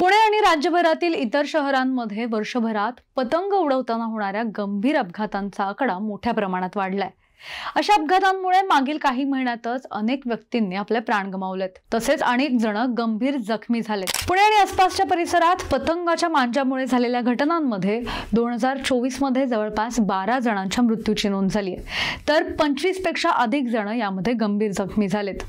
पुणे आणि राज्यभरातील इतर शहरांमध्ये वर्षभरात पतंग उडवताना होणाऱ्या गंभीर अपघातांचा आकडा मोठ्या प्रमाणात वाढलाय। अशा अपघातांमुळे मागील काही महिन्यातच अनेक व्यक्तींनी आपले प्राण गमावलेत, तसेच अनेक जण गंभीर जखमी झालेत। पुणे आणि आसपासच्या परिसरात पतंगाच्या मांजामुळे झालेल्या घटनांमध्ये 2024 मध्ये जवळपास 12 जणांच्या मृत्यूची नोंद झाली आहे, तर 25 पेक्षा अधिक जण यामध्ये गंभीर जखमी झालेत।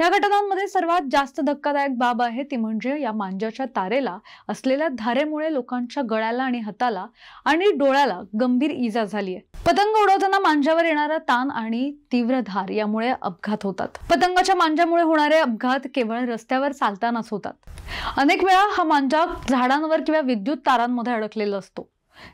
या घटनांमध्ये सर्वात जास्त धक्कादायक बाब आहे ती म्हणजे या मांजाच्या तारेला असलेल्या धारेमुळे लोकांच्या गळ्याला आणि हाताला आणि डोळ्याला गंभीर इजा झाली आहे। पतंग उडवताना मांजावर येणारा ताण आणि तीव्र धार यामुळे अपघात होतात। पतंगाच्या मांजामुळे होणारे अपघात केवळ रस्त्यावर चालतानाच होतात। अनेक वेळा हा मांजा झाडांवर किंवा विद्युत तारांमध्ये अडकलेला असतो,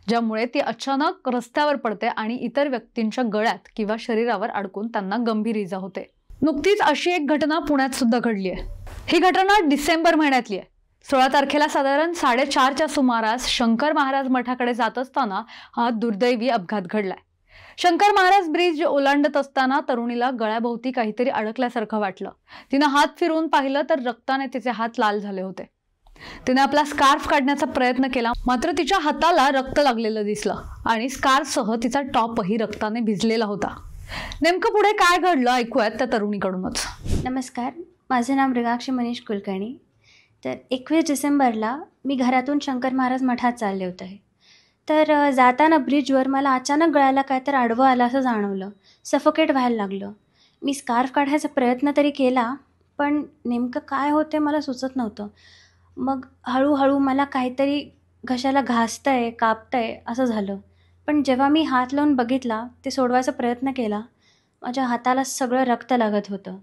ज्यामुळे ती अचानक रस्त्यावर पडते आणि इतर व्यक्तींच्या गळ्यात किंवा शरीरावर अडकून त्यांना गंभीर इजा होते। नुकतीच अशी एक घटना पुण्यात सुद्धा घडली आहे। ही घटना डिसेंबर महिन्यातली आहे। 16 तारखेला साधारण 4:30च्या सुमारास शंकर महाराज मठाकडे जात असताना हा दुर्दैवी अपघात घडलाय। शंकर महाराज ब्रिज ओलांडत असताना तरुणीला गळ्याभोवती काहीतरी अडकल्यासारखं वाटलं। तिने हात फिरवून पाहिलं तर रक्ताने तिचे हात लाल झाले होते। तिने आपला स्कार्फ काढण्याचा प्रयत्न केला, मात्र तिच्या हाताला रक्त लागलेलं दिसलं आणि स्कार्फसह तिचा टॉपही रक्ताने भिजलेला होता। नेमकं पुढे काय घडलं ऐकूयात त्या तरुणीकडूनच। नमस्कार, माझे नाव मृगाक्षी मनीष कुलकर्णी। तर 21 डिसेंबरला मी घरातून शंकर महाराज मठात चालले होते। तर जाताना ब्रिजवर मला अचानक गळ्याला काय तर आडवं आलं असं जाणवलं, सफोकेट व्हायला लागलं। मी स्कार्फ काढायचा प्रयत्न तरी केला, पण नेमकं काय होते मला सुचत नव्हतं। मग हळूहळू मला काहीतरी घशाला घासतंय, कापतंय असं झालं। पण जेव्हा मी हात लावून बघितला, ते सोडवायचा प्रयत्न केला, माझ्या हाताला सगळं रक्त लागत होतं।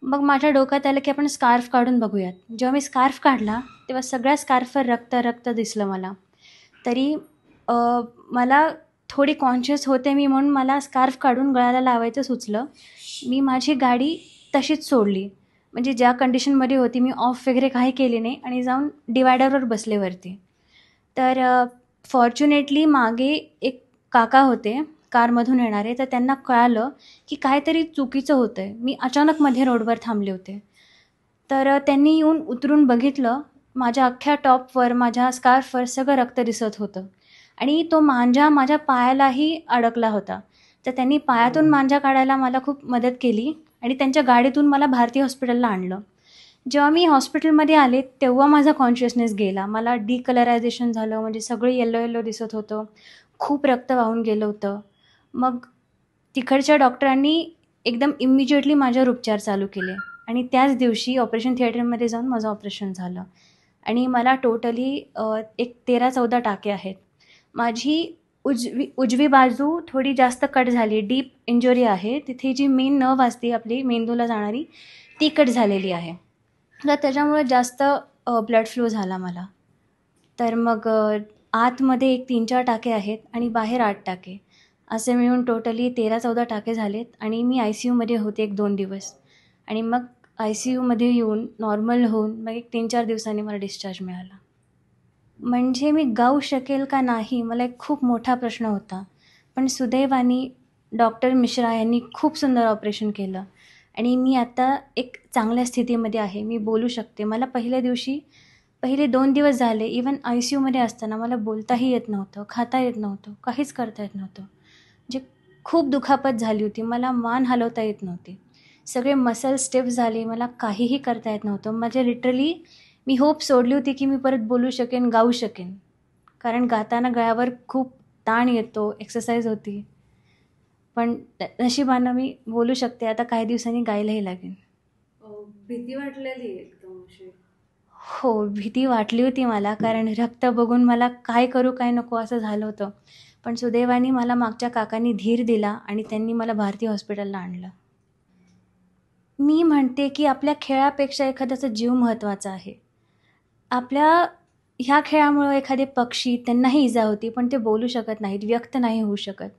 मग माझ्या डोक्यात आलं की आपण स्कार्फ काढून बघूयात। जेव्हा मी स्कार्फ काढला तेव्हा सगळ्या स्कार्फवर रक्त दिसलं मला। तरी मला थोडी कॉन्शियस होते मी, म्हणून मला स्कार्फ काढून गळ्याला लावायचं सुचलं। मी माझी गाडी तशीच सोडली, म्हणजे ज्या कंडिशनमध्ये होती मी ऑफ वगैरे काही केली नाही आणि जाऊन डिवायडरवर बसले वरती। तर फॉर्च्युनेटली मागे एक काका होते कारमधून येणारे, तर त्यांना कळालं की काहीतरी चुकीचं होतं आहे। मी अचानक मध्ये रोडवर थांबले होते, तर त्यांनी येऊन उतरून बघितलं। माझ्या अख्ख्या टॉपवर, माझ्या स्कार्फवर सगळं रक्त दिसत होतं आणि तो मांजा माझ्या पायालाही अडकला होता। तर त्यांनी पायातून मांजा काढायला मला खूप मदत केली आणि त्यांच्या गाडीतून मला भारती हॉस्पिटलला आणलं। जेव्हा मी हॉस्पिटलमध्ये आले तेव्हा माझा कॉन्शियसनेस गेला। मला डिकलरायझेशन झालं, म्हणजे सगळं येलो दिसत होतं, खूप रक्त वाहून गेलं होतं। मग तिकडच्या डॉक्टरांनी एकदम इमिजिएटली माझ्यावर उपचार चालू केले आणि त्याच दिवशी ऑपरेशन थिएटरमध्ये जाऊन माझं ऑपरेशन झालं आणि मला टोटली एक 13-14 टाके आहेत। माझी उजवी बाजू थोडी जास्त कट झाली, डीप इंजुरी आहे। तिथे जी मेन नर्व असते आपली मेंदूला जाणारी, ती कट झालेली आहे। तर त्याच्यामुळे जास्त ब्लड फ्लो झाला मला। तर मग आतमध्ये एक 3-4 टाके आहेत आणि बाहेर 8 टाके, असे मिळून टोटली 13-14 टाके झालेत आणि मी ICUमध्ये होते 1-2 दिवस आणि मग ICUमध्ये येऊन नॉर्मल होऊन मग एक 3-4 दिवसांनी मला डिस्चार्ज मिळाला। म्हणजे मी गाऊ शकेल का नाही, मला एक खूप मोठा प्रश्न होता। पण सुदैवाने डॉक्टर मिश्रा यांनी खूप सुंदर ऑपरेशन केलं आणि मी आता एक चांगल्या स्थितीमध्ये आहे, मी बोलू शकते। मला पहिले 2 दिवस झाले इवन ICUमध्ये असताना मला बोलताही येत नव्हतं, खाता येत नव्हतं, काहीच करता येत नव्हतं। म्हणजे खूप दुखापत झाली होती, मला मान हलवता येत नव्हती, सगळे मसल स्टिफ झाले, मला काहीही करता येत नव्हतं। म्हणजे लिटरली मी होप सोडली होती की मी परत बोलू शकेन, गाऊ शकेन, कारण गाताना गळ्यावर खूप ताण येतो, एक्सरसाइज होती। पण नशिबानं मी बोलू शकते आता, काही दिवसांनी गायलाही लागेल। भीती वाटलेली एकदम अशी? हो, भीती वाटली होती मला, कारण रक्त बघून मला काय करू काय नको असं झालं होतं। पण सुदैवाने मला मागच्या काकांनी धीर दिला आणि त्यांनी मला भारती हॉस्पिटलला आणलं। मी म्हणते की आपल्या खेळापेक्षा एखाद्याचा जीव महत्त्वाचा आहे। आपल्या ह्या खेळामुळे एखादे पक्षी, त्यांनाही इजा होती, पण ते बोलू शकत नाहीत, व्यक्त नाही होऊ शकत।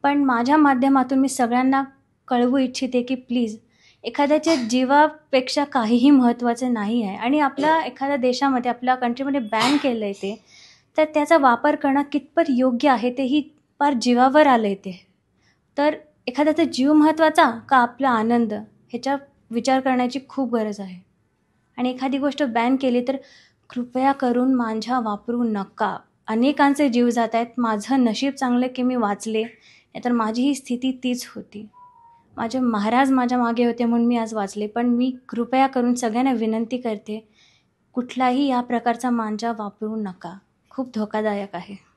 पण माझ्या माध्यमातून मी सगळ्यांना कळवू इच्छिते की प्लीज, एखाद्याच्या जीवापेक्षा काहीही महत्त्वाचं नाही आहे आणि आपल्या एखाद्या देशामध्ये, आपल्या कंट्रीमध्ये बॅन केलं आहे ते, तर त्याचा वापर करणं कितपत योग्य आहे तेही फार जीवावर आलं आहे ते। तर एखाद्याचा जीव महत्त्वाचा का आपला आनंद, ह्याचा विचार करण्याची खूप गरज आहे। आणि एखादी गोष्ट बॅन केली तर कृपया करून मांजा वापरू नका. अनेकांचे जीव जात आहेत. माझं नशीब चांगलं की मी वाचले, नाहीतर माझीही स्थिती तीच होती. माझे महाराज माझ्या मागे होते म्हणून मी आज वाचले. पण मी कृपया करून सगळ्यांना विनंती करते, कुठलाही या प्रकारचा मांजा वापरू नका. खूप धोकादायक आहे.